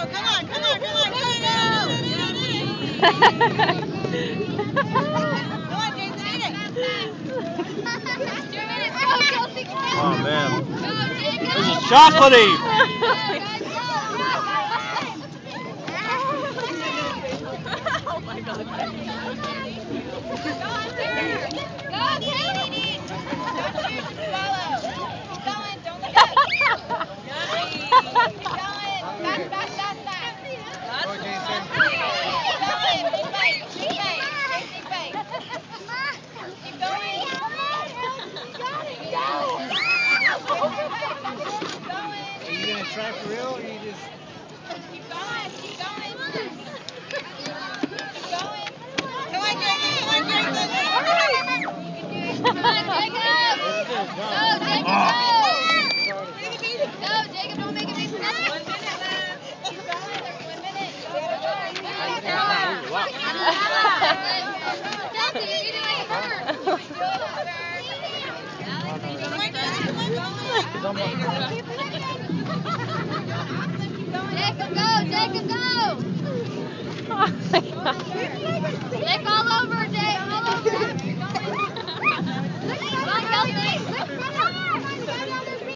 Come on, come on, come on. Come on, Jason, eat it. Oh man, this is chocolatey. Oh my God. Are you gonna try for real, or you just? Keep going, keep going. Keep going. Come on, Jacob, come on, Jacob. Come on, Jacob! Go, Jacob, go! Go, Jacob, don't make it big. 1 minute left. Keep going, there's 1 minute. Go, go, go. Chelsea, you're eating like a bird. Jacob, go! Jacob, go! Oh my God.